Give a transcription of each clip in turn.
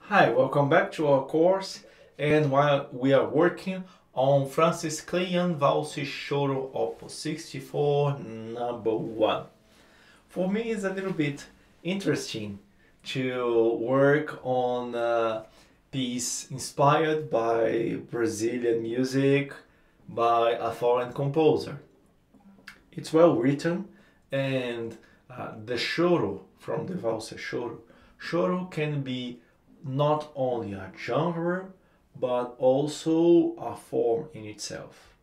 Hi, welcome back to our course, and while we are working on Francis Kleynjans Valse choro Opus 64 number 1. For me it's a little bit interesting to work on a piece inspired by Brazilian music by a foreign composer. It's well written, and the choro from the Valse choro. Choro can be not only a genre but also a form in itself.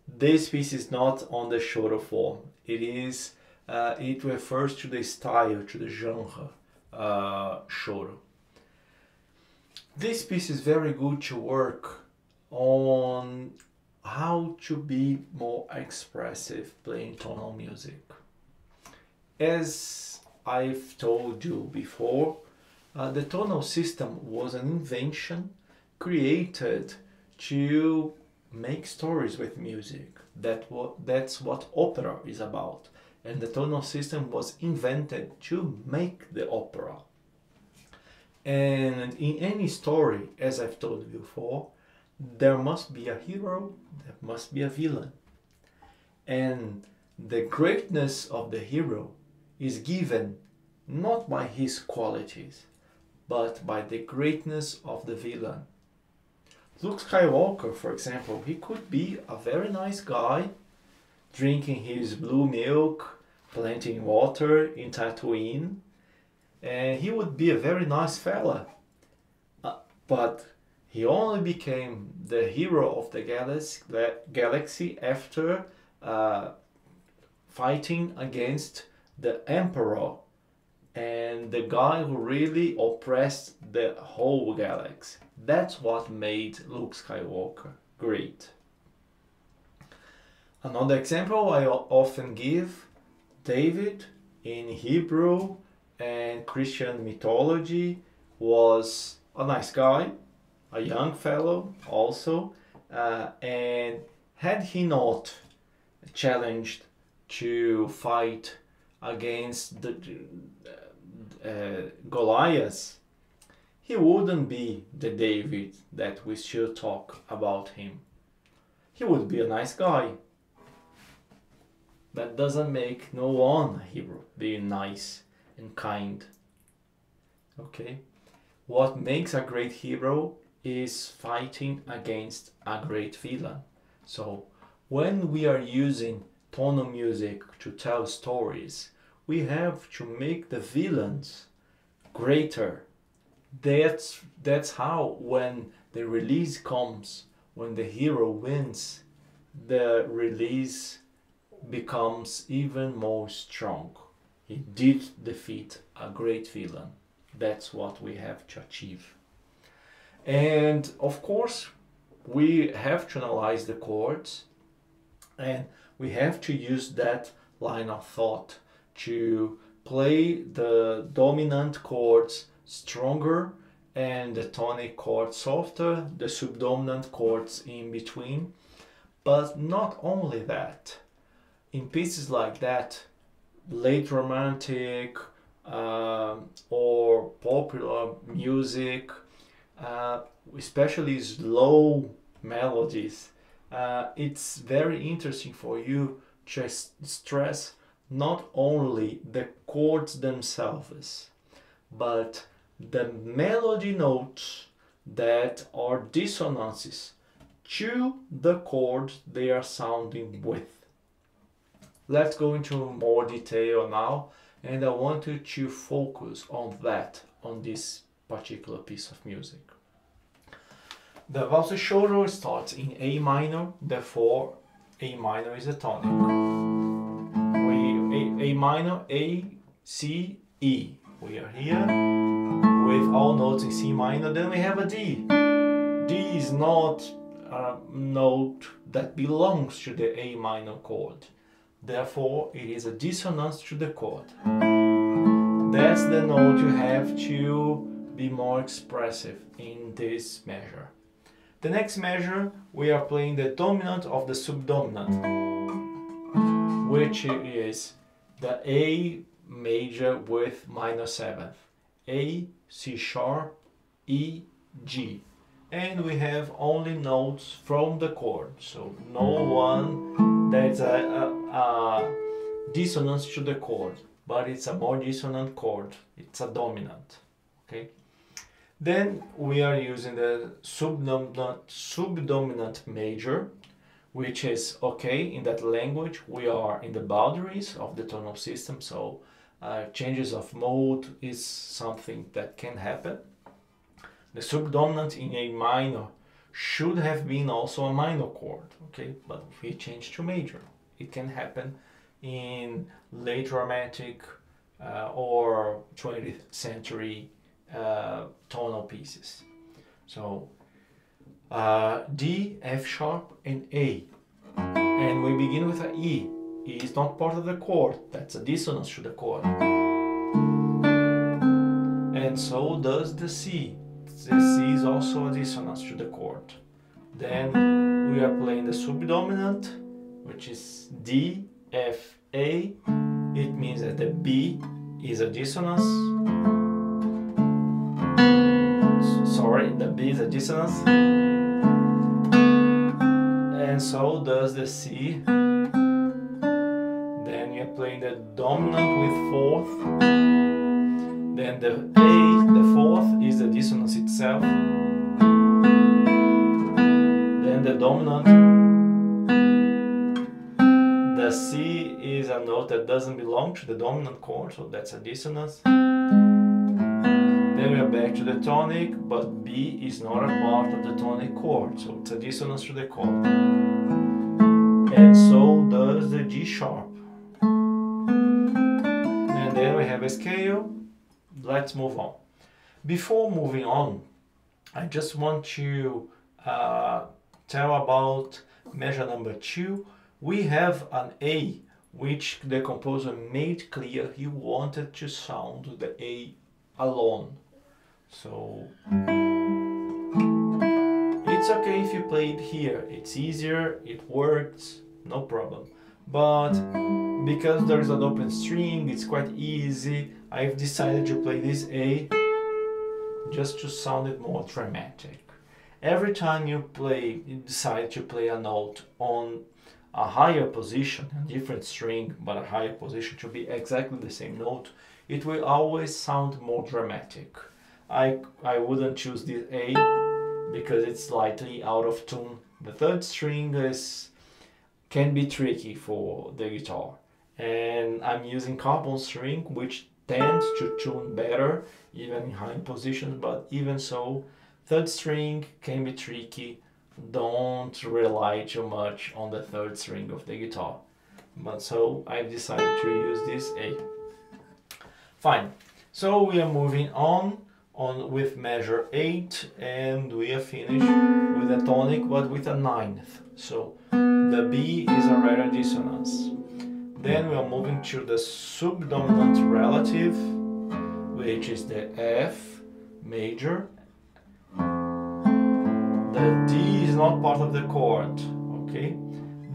This piece is not on the choro form. It refers to the style, to the genre choro. This piece is very good to work on how to be more expressive playing tonal music. As I've told you before, the tonal system was an invention created to make stories with music. That's what opera is about. And the tonal system was invented to make the opera. And in any story, as I've told you before, there must be a hero, there must be a villain. And the greatness of the hero is given not by his qualities, but by the greatness of the villain. Luke Skywalker, for example, he could be a very nice guy, drinking his blue milk, planting water in Tatooine, and he would be a very nice fella. But he only became the hero of the galaxy after fighting against the Emperor, and the guy who really oppressed the whole galaxy. That's what made Luke Skywalker great. Another example I often give, David in Hebrew and Christian mythology was a nice guy, a young fellow also, and had he not challenged to fight against the Goliath, he wouldn't be the David that we should talk about him. He would be a nice guy. That doesn't make no one a hero, being nice and kind. Okay? What makes a great hero is fighting against a great villain. So when we are using tonal music to tell stories, we have to make the villains greater. That's how, when the release comes, when the hero wins, the release becomes even more strong. He did defeat a great villain. That's what we have to achieve. And of course, we have to analyze the chords, and we have to use that line of thought to play the dominant chords stronger and the tonic chords softer, the subdominant chords in between. But not only that, in pieces like that, late romantic or popular music, especially slow melodies, it's very interesting for you to stress not only the chords themselves, but the melody notes that are dissonances to the chord they are sounding with. Let's go into more detail now, and I want you to focus on that, on this particular piece of music. The Valse choro starts in A minor, therefore A minor is a tonic. A minor, A, C, E. We are here with all notes in C minor, then we have a D. D is not a note that belongs to the A minor chord. Therefore, it is a dissonance to the chord. That's the note you have to be more expressive in this measure. The next measure, we are playing the dominant of the subdominant, which is the A major with minor seventh. A, C sharp, E, G. And we have only notes from the chord, so no one that's a dissonance to the chord, but it's a more dissonant chord, it's a dominant. Okay. Then we are using the subdominant major, which is okay in that language. We are in the boundaries of the tonal system, so changes of mode is something that can happen. The subdominant in A minor should have been also a minor chord, okay, but we changed to major. It can happen in late Romantic or 20th century tonal pieces. So D, F sharp, and A. And we begin with a E. E is not part of the chord, that's a dissonance to the chord. And so does the C. The C is also a dissonance to the chord. Then we are playing the subdominant, which is D, F, A. It means that the B is a dissonance. Sorry, the B is a dissonance. And so does the C. Then we are playing the dominant with fourth. Then the A, the fourth, is the dissonance itself. Then the dominant. The C is a note that doesn't belong to the dominant chord, so that's a dissonance. Then we are back to the tonic, but B is not a part of the tonic chord, so it's a dissonance to the chord. And so does the G sharp. And then we have a scale. Let's move on. Before moving on, I just want to tell about measure number 2. We have an A, which the composer made clear he wanted to sound the A alone. So it's okay if you play it here, it's easier, it works, no problem. But because there is an open string, it's quite easy. I've decided to play this A just to sound it more dramatic. Every time you decide to play a note on a higher position, a different string, but a higher position to be exactly the same note, it will always sound more dramatic. I wouldn't choose this A because it's slightly out of tune. The third string can be tricky for the guitar, and I'm using carbon string, which tends to tune better even in high positions, but even so, third string can be tricky. Don't rely too much on the third string of the guitar. But so I've decided to use this A. Fine. So we are moving on with measure 8, and we are finished with a tonic, but with a ninth. So the B is already a dissonance. Then we are moving to the subdominant relative, which is the F major. The D is not part of the chord, okay?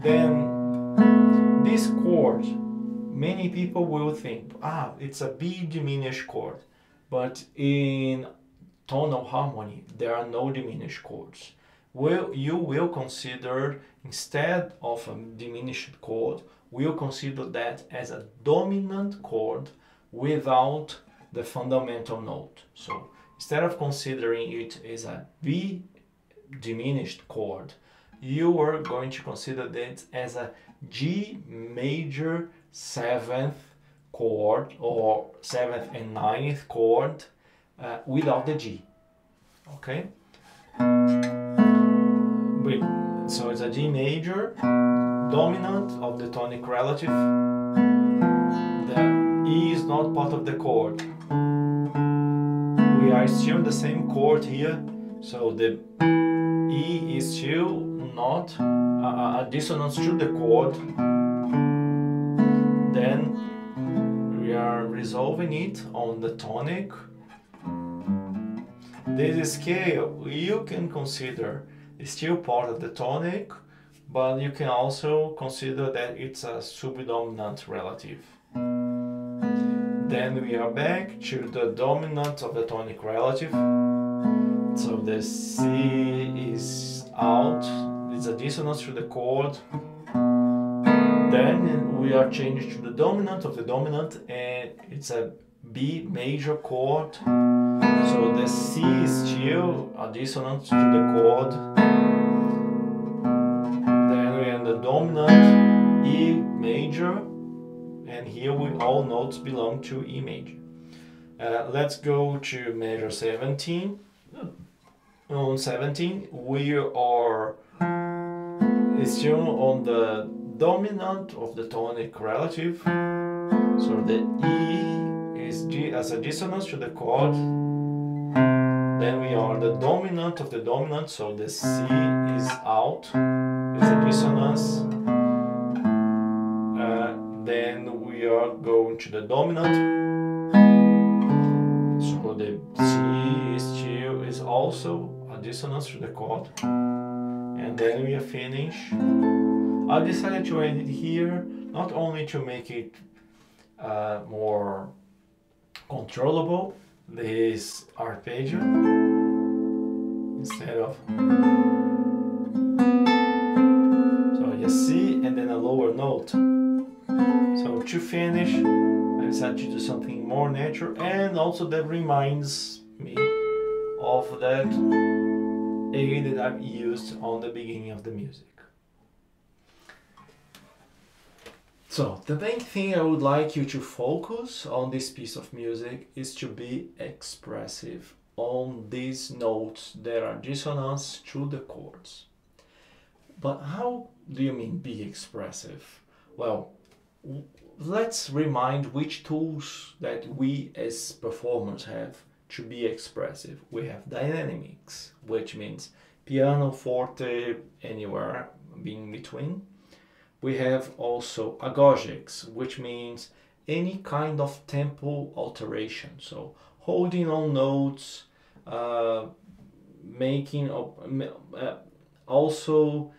Then this chord, many people will think, it's a B diminished chord. But in tonal harmony, there are no diminished chords. You will consider, instead of a diminished chord, we'll consider that as a dominant chord without the fundamental note. So instead of considering it as a B diminished chord, you are going to consider that as a G major 7th chord, or 7th and 9th chord without the G. Okay? So it's a G major, dominant of the tonic relative. The E is not part of the chord. We are still in the same chord here, so the E is still not a dissonance to the chord. Then we are resolving it on the tonic. This scale you can consider is still part of the tonic, but you can also consider that it's a subdominant relative. Then we are back to the dominant of the tonic relative. So the C is out, it's a dissonance through the chord. Then we are changed to the dominant of the dominant, and it's a B major chord. So the C is still a dissonance to the chord. Then we have the dominant E major, and here all notes belong to E major. Let's go to measure 17. On 17, we are still on the dominant of the tonic relative. So the E is as a dissonance to the chord. Then we are the dominant of the dominant, so the C is out, it's a dissonance. Then we are going to the dominant. So the C is also a dissonance to the chord. And then we are finished. I decided to end it here, not only to make it more controllable, this arpeggio, instead of, so you see, and then a lower note. So to finish, I decided to do something more natural, and also that reminds me of that A that I've used on the beginning of the music. So the main thing I would like you to focus on this piece of music is to be expressive on these notes that are dissonance through the chords. But how do you mean be expressive? Well, let's remind which tools that we as performers have to be expressive. We have dynamics, which means piano, forte, anywhere being between. We have also agogics, which means any kind of tempo alteration. So holding on notes, making also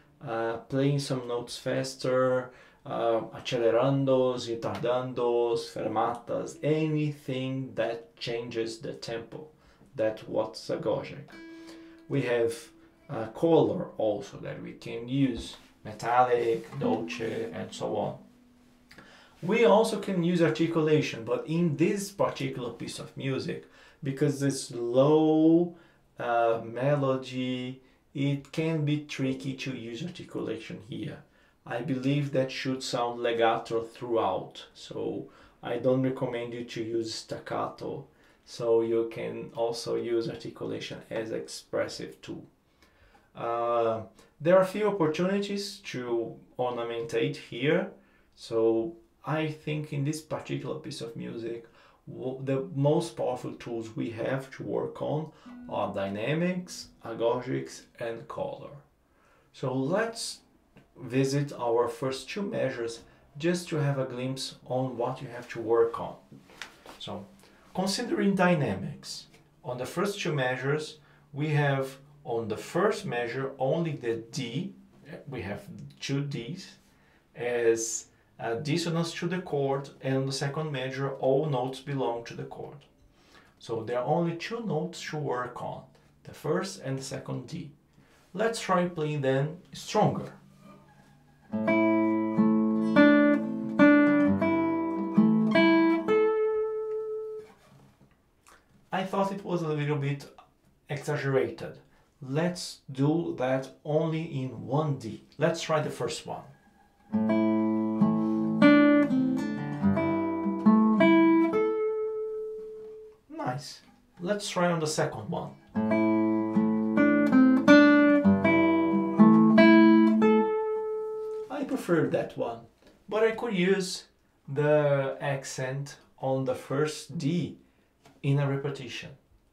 playing some notes faster, accelerandos, retardandos, fermatas, anything that changes the tempo. That's what's agogic. We have color also that we can use. Metallic, dolce, and so on. We also can use articulation, but in this particular piece of music, because it's low melody, it can be tricky to use articulation here. I believe that should sound legato throughout, so I don't recommend you to use staccato. So you can also use articulation as expressive tool. There are a few opportunities to ornamentate here, so I think in this particular piece of music the most powerful tools we have to work on are dynamics, agogics, and color. So let's visit our first two measures just to have a glimpse on what you have to work on. So considering dynamics, on the first two measures we have on the first measure only the D, we have two Ds as a dissonance to the chord, and on the second measure all notes belong to the chord. So there are only two notes to work on, the first and the second D. Let's try playing them stronger. I thought it was a little bit exaggerated. Let's do that only in one D. Let's try the first one. Nice. Let's try on the second one. I prefer that one, but I could use the accent on the first D in a repetition.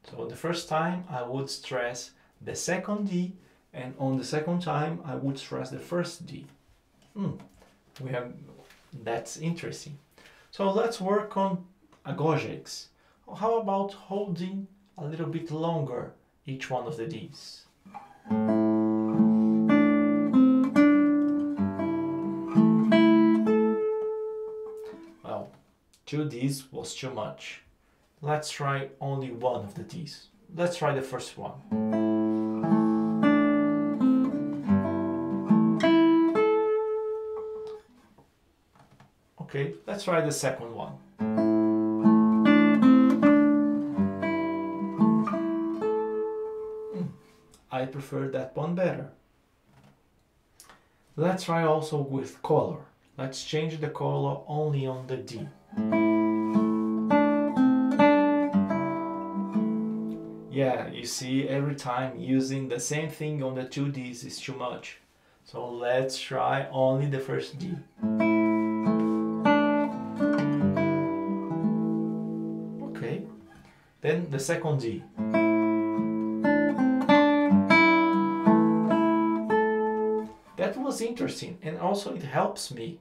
So the first time I would stress the second D, and on the second time I would stress the first D. That's interesting. So let's work on agogics. How about holding a little bit longer each one of the Ds? Well, two Ds was too much. Let's try only one of the Ds. let's try the first one. Okay, let's try the second one. I prefer that one better. Let's try also with color. Let's change the color only on the D. Yeah, you see, every time using the same thing on the two Ds is too much. So let's try only the first D. Okay, then the second D. That was interesting, and also it helps me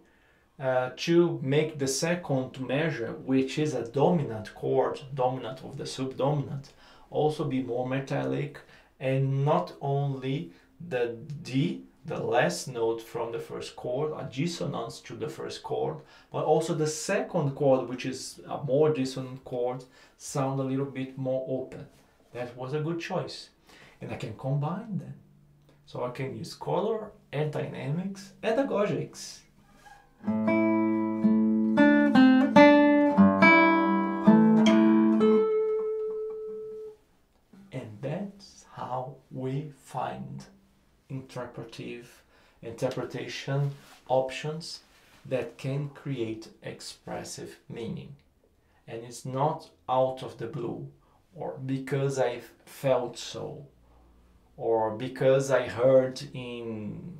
to make the second measure, which is a dominant chord, dominant of the subdominant, also be more metallic, and not only the D, the last note from the first chord, a dissonance to the first chord, but also the second chord, which is a more dissonant chord, sound a little bit more open. That was a good choice. And I can combine them. So I can use color and dynamics and agogics. And that's how we find interpretation options that can create expressive meaning. And it's not out of the blue, or because I felt so, or because I heard in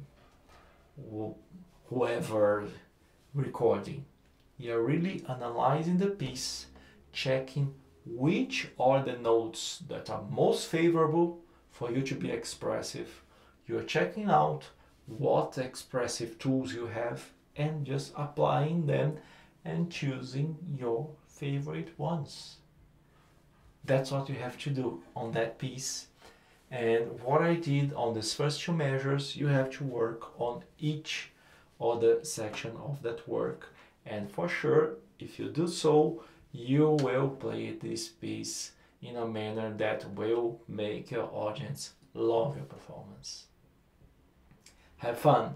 whoever recording. You're really analyzing the piece, checking which are the notes that are most favorable for you to be expressive. You're checking out what expressive tools you have and just applying them and choosing your favorite ones. That's what you have to do on that piece. And what I did on these first two measures, you have to work on each other section of that work. And for sure, if you do so, you will play this piece in a manner that will make your audience love your performance. Have fun!